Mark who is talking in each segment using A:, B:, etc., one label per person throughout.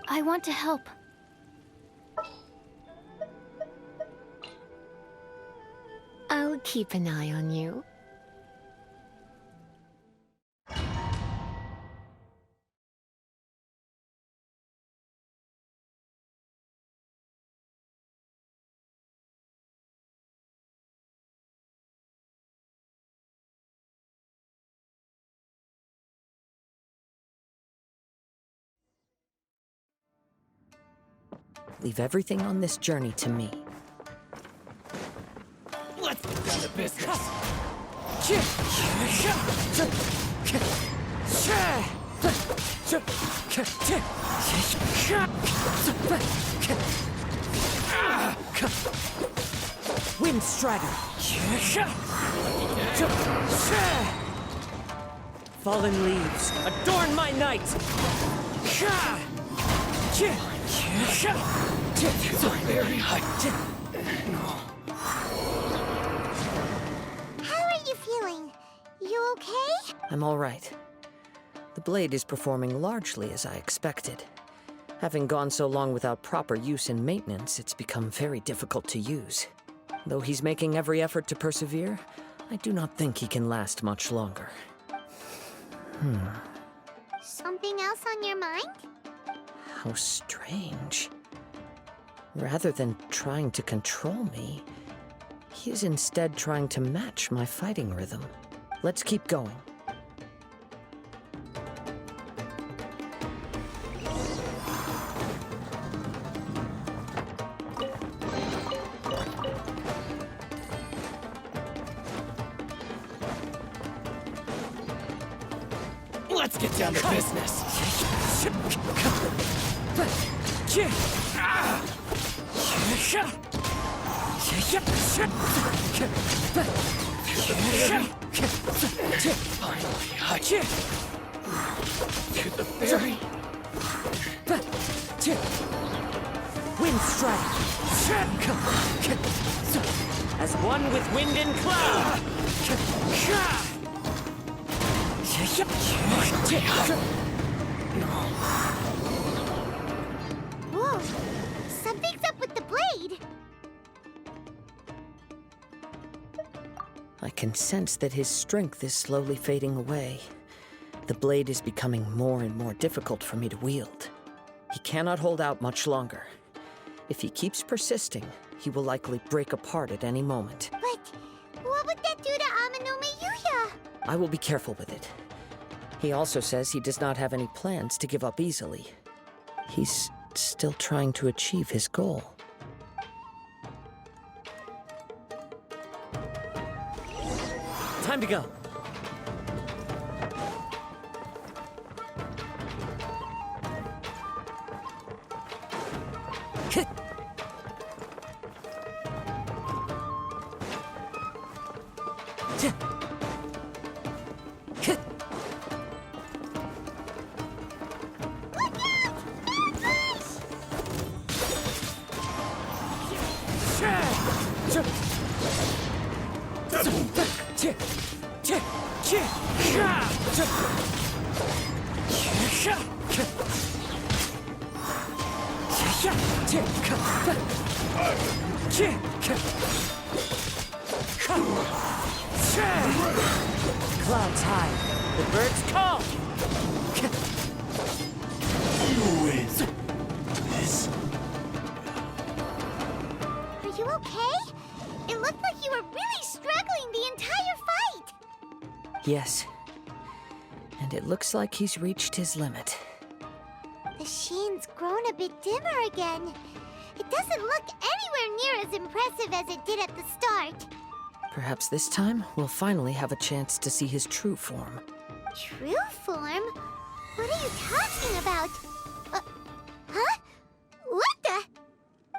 A: I want to help.
B: I'll keep an eye on you.
C: Leave everything on this journey to me.
D: Let's get down to business.
C: Wind Strider! Fallen leaves, adorn my night!
D: So very high.
E: How are you feeling? You okay?
C: I'm all right. The blade is performing largely as I expected. Having gone so long without proper use and maintenance, it's become very difficult to use. Though he's making every effort to persevere, I do not think he can last much longer.
E: Something else on your mind?
C: How strange. Rather than trying to control me, he is instead trying to match my fighting rhythm. Let's keep going.
D: Let's get down to business. Finally, I to the very
C: Wind Strike! As one with wind and cloud!
E: Whoa! Something's up with the blade!
C: I can sense that his strength is slowly fading away. The blade is becoming more and more difficult for me to wield. He cannot hold out much longer. If he keeps persisting, he will likely break apart at any moment.
E: But what would that do to Amano Miyuya?
C: I will be careful with it. He also says he does not have any plans to give up easily. He's still trying to achieve his goal. Time to go. Clouds high, the birds call.
D: You win. This.
E: Are you okay? It looked like you were really struggling the entire fight!
C: Yes. And it looks like he's reached his limit.
E: The sheen's grown a bit dimmer again. It doesn't look anywhere near as impressive as it did at the start.
C: Perhaps this time, we'll finally have a chance to see his true form.
E: True form? What are you talking about? Huh? What the?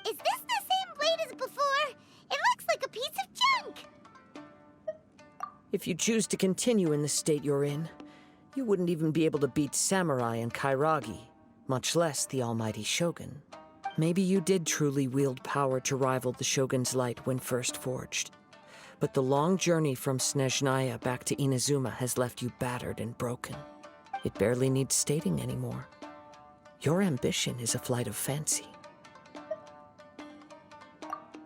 E: Is this the same blade as before? It looks like a piece of junk!
C: If you choose to continue in the state you're in, you wouldn't even be able to beat Samurai and Kairagi, much less the almighty Shogun. Maybe you did truly wield power to rival the Shogun's light when first forged. But the long journey from Snezhnaya back to Inazuma has left you battered and broken. It barely needs stating anymore. Your ambition is a flight of fancy.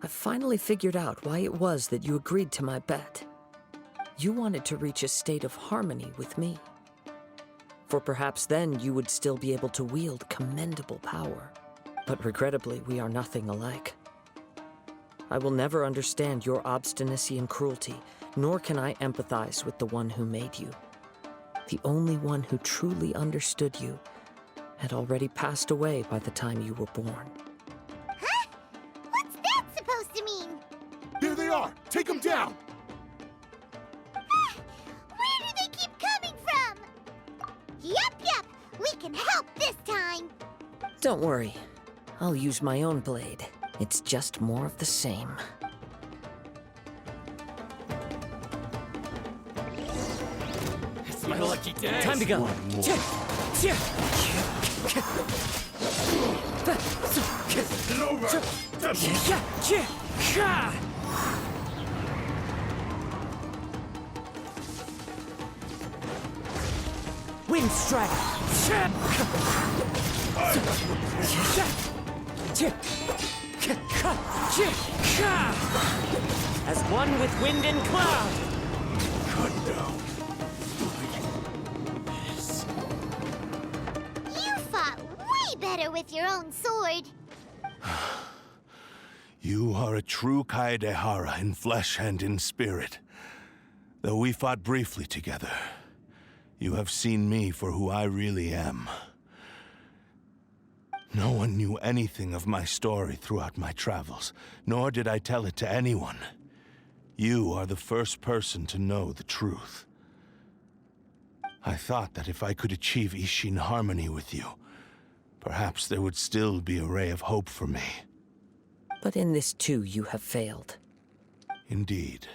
C: I finally figured out why it was that you agreed to my bet. You wanted to reach a state of harmony with me. For perhaps then you would still be able to wield commendable power. But regrettably, we are nothing alike. I will never understand your obstinacy and cruelty, nor can I empathize with the one who made you. The only one who truly understood you had already passed away by the time you were born.
E: Huh? What's that supposed to mean?
A: There they are! Take them down!
E: Where do they keep coming from? Yup, we can help this time.
C: Don't worry. I'll use my own blade. It's just more of the same.
D: It's my lucky day.
C: Time to go.
A: Get over!
C: Wind Strider! As one with wind and cloud!
A: Cut down.
E: You fought way better with your own sword.
A: You are a true Kaedehara in flesh and in spirit. Though we fought briefly together, you have seen me for who I really am. No one knew anything of my story throughout my travels, nor did I tell it to anyone. You are the first person to know the truth. I thought that if I could achieve Ishin harmony with you, perhaps there would still be a ray of hope for me.
C: But in this too, you have failed.
A: Indeed.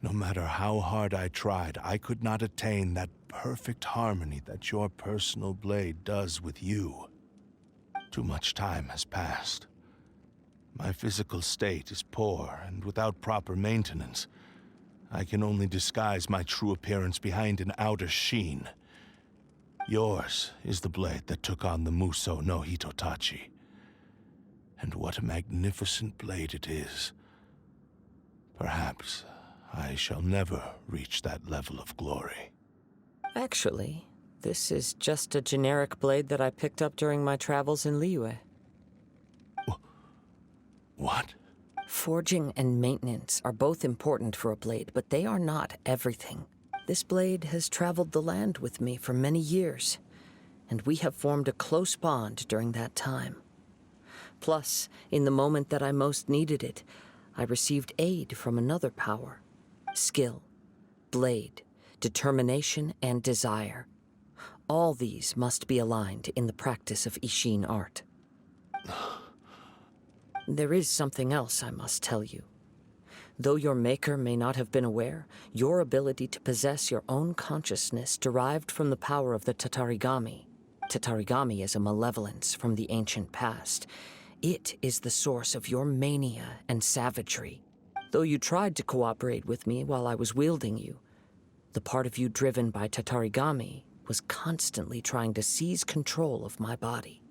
A: No matter how hard I tried, I could not attain that perfect harmony that your personal blade does with you. Too much time has passed. My physical state is poor, and without proper maintenance, I can only disguise my true appearance behind an outer sheen. Yours is the blade that took on the Muso no Hitotachi. And what a magnificent blade it is. Perhaps I shall never reach that level of glory.
C: Actually, this is just a generic blade that I picked up during my travels in Liyue.
A: What?
C: Forging and maintenance are both important for a blade, but they are not everything. This blade has traveled the land with me for many years, and we have formed a close bond during that time. Plus, in the moment that I most needed it, I received aid from another power. Skill, blade, determination, and desire. All these must be aligned in the practice of Ishin art. There is something else I must tell you. Though your maker may not have been aware, your ability to possess your own consciousness derived from the power of the Tatarigami. Tatarigami is a malevolence from the ancient past. It is the source of your mania and savagery. Though you tried to cooperate with me while I was wielding you, the part of you driven by Tatarigami was constantly trying to seize control of my body.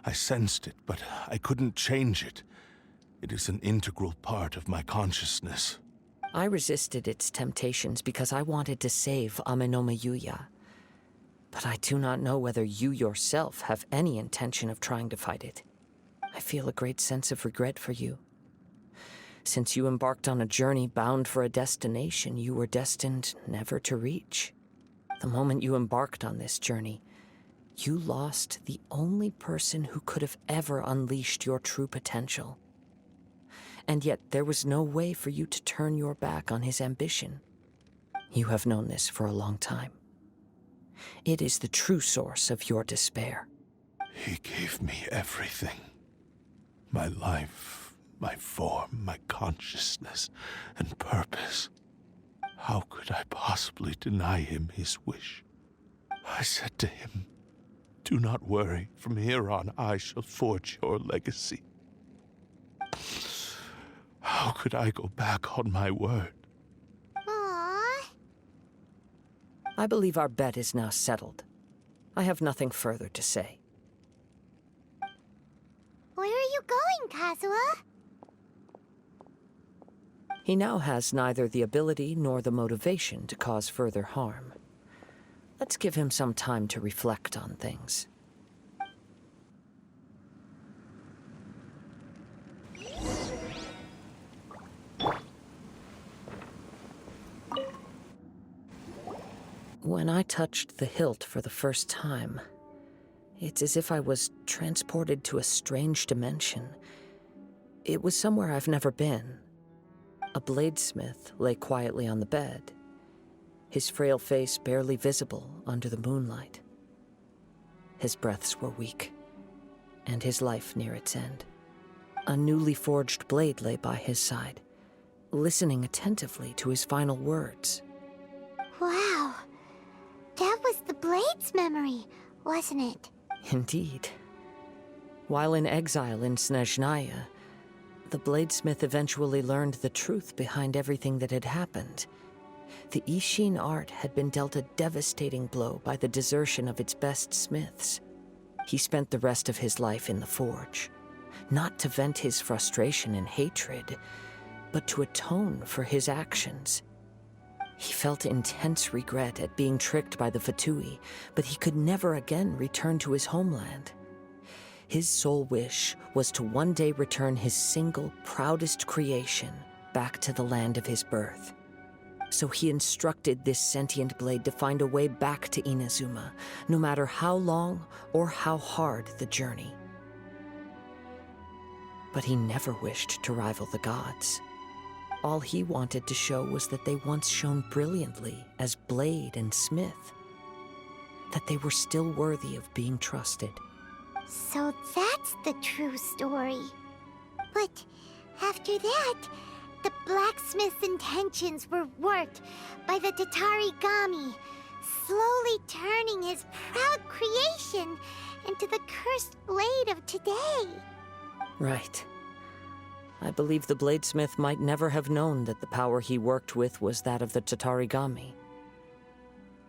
A: I sensed it, but I couldn't change it. It is an integral part of my consciousness.
C: I resisted its temptations because I wanted to save Amenoma Yuya. But I do not know whether you yourself have any intention of trying to fight it. I feel a great sense of regret for you. Since you embarked on a journey bound for a destination you were destined never to reach. The moment you embarked on this journey, you lost the only person who could have ever unleashed your true potential. And yet there was no way for you to turn your back on his ambition. You have known this for a long time. It is the true source of your despair.
A: He gave me everything. My life, my form, my consciousness, and purpose. How could I possibly deny him his wish? I said to him, "Do not worry. From here on, I shall forge your legacy." How could I go back on my word?
E: Aww.
C: I believe our bet is now settled. I have nothing further to say.
E: Where are you going, Kazuha?
C: He now has neither the ability nor the motivation to cause further harm. Let's give him some time to reflect on things. When I touched the hilt for the first time, it's as if I was transported to a strange dimension. It was somewhere I've never been. A bladesmith lay quietly on the bed, his frail face barely visible under the moonlight. His breaths were weak, and his life near its end. A newly forged blade lay by his side, listening attentively to his final words.
E: Wow. That was the Blade's memory, wasn't it?
C: Indeed. While in exile in Snezhnaya, the bladesmith eventually learned the truth behind everything that had happened. The Ishin art had been dealt a devastating blow by the desertion of its best smiths. He spent the rest of his life in the forge, not to vent his frustration and hatred, but to atone for his actions. He felt intense regret at being tricked by the Fatui, but he could never again return to his homeland. His sole wish was to one day return his single, proudest creation back to the land of his birth. So he instructed this sentient blade to find a way back to Inazuma, no matter how long or how hard the journey. But he never wished to rival the gods. All he wanted to show was that they once shone brilliantly as blade and smith, that they were still worthy of being trusted.
E: So that's the true story. But after that, the blacksmith's intentions were worked by the Tatarigami, slowly turning his proud creation into the cursed blade of today.
C: Right. I believe the bladesmith might never have known that the power he worked with was that of the Tatarigami.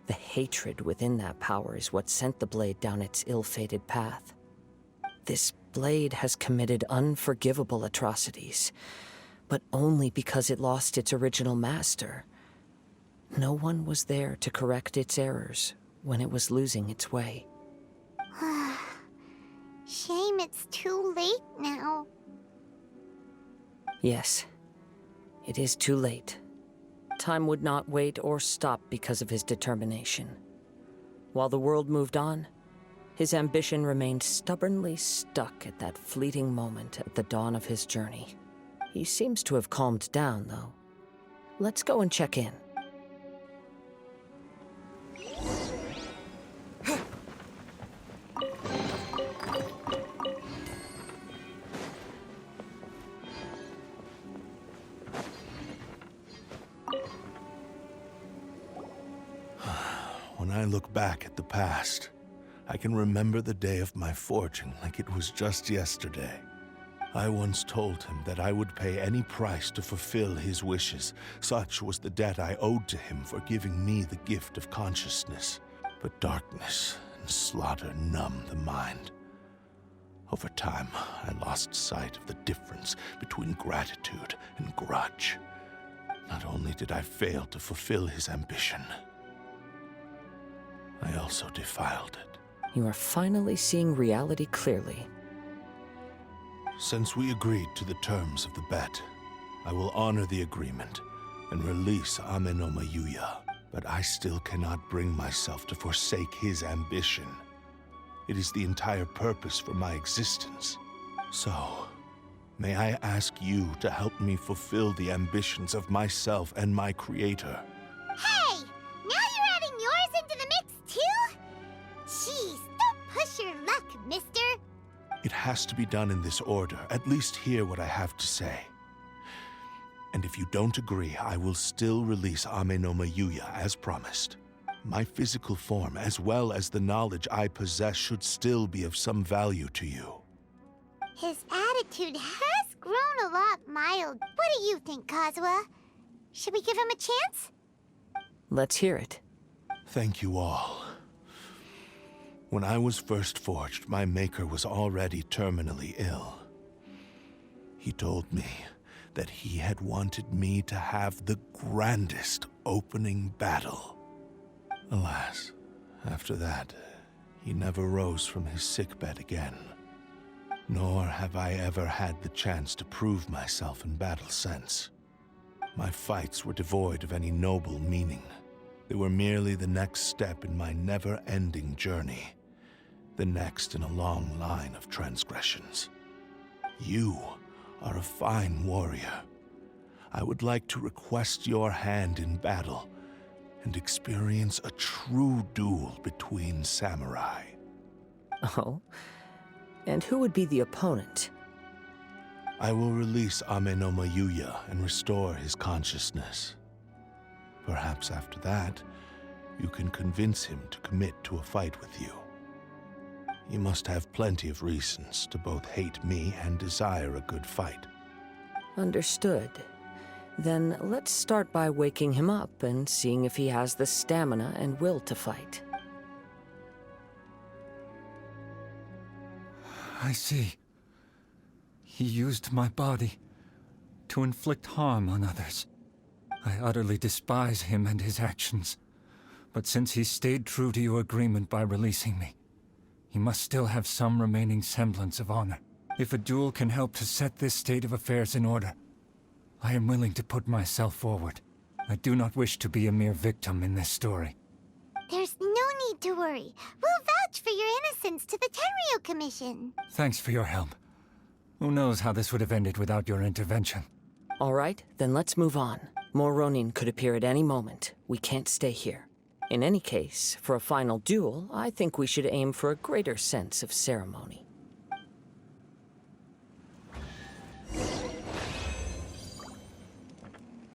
C: The hatred within that power is what sent the blade down its ill-fated path. This blade has committed unforgivable atrocities, but only because it lost its original master. No one was there to correct its errors when it was losing its way.
E: Shame it's too late now.
C: Yes, it is too late. Time would not wait or stop because of his determination. While the world moved on, his ambition remained stubbornly stuck at that fleeting moment at the dawn of his journey. He seems to have calmed down, though. Let's go and check in.
A: When I look back at the past, I can remember the day of my forging like it was just yesterday. I once told him that I would pay any price to fulfill his wishes. Such was the debt I owed to him for giving me the gift of consciousness. But darkness and slaughter numbed the mind. Over time, I lost sight of the difference between gratitude and grudge. Not only did I fail to fulfill his ambition, I also defiled it.
C: You are finally seeing reality clearly.
A: Since we agreed to the terms of the bet, I will honor the agreement and release Ame no Mayuya. But I still cannot bring myself to forsake his ambition. It is the entire purpose for my existence. So, may I ask you to help me fulfill the ambitions of myself and my creator?
E: Hey! Now you're adding yours into the mix, too? Jeez, don't push your luck, mister.
A: It has to be done in this order. At least hear what I have to say. And if you don't agree, I will still release Ame no Mayuya as promised. My physical form, as well as the knowledge I possess, should still be of some value to you.
E: His attitude has grown a lot mild. What do you think, Kazuha? Should we give him a chance?
C: Let's hear it.
A: Thank you all. When I was first forged, my maker was already terminally ill. He told me that he had wanted me to have the grandest opening battle. Alas, after that, he never rose from his sickbed again. Nor have I ever had the chance to prove myself in battle since. My fights were devoid of any noble meaning. They were merely the next step in my never-ending journey, the next in a long line of transgressions. You are a fine warrior. I would like to request your hand in battle and experience a true duel between samurai.
C: Oh? And who would be the opponent?
A: I will release Amenoma Yuya and restore his consciousness. Perhaps after that, you can convince him to commit to a fight with you. He must have plenty of reasons to both hate me and desire a good fight.
C: Understood. Then let's start by waking him up and seeing if he has the stamina and will to fight.
F: I see. He used my body to inflict harm on others. I utterly despise him and his actions. But since he stayed true to your agreement by releasing me, he must still have some remaining semblance of honor. If a duel can help to set this state of affairs in order, I am willing to put myself forward. I do not wish to be a mere victim in this story.
E: There's no need to worry. We'll vouch for your innocence to the Tenryu Commission.
F: Thanks for your help. Who knows how this would have ended without your intervention?
C: All right, then let's move on. More Ronin could appear at any moment. We can't stay here. In any case, for a final duel, I think we should aim for a greater sense of ceremony.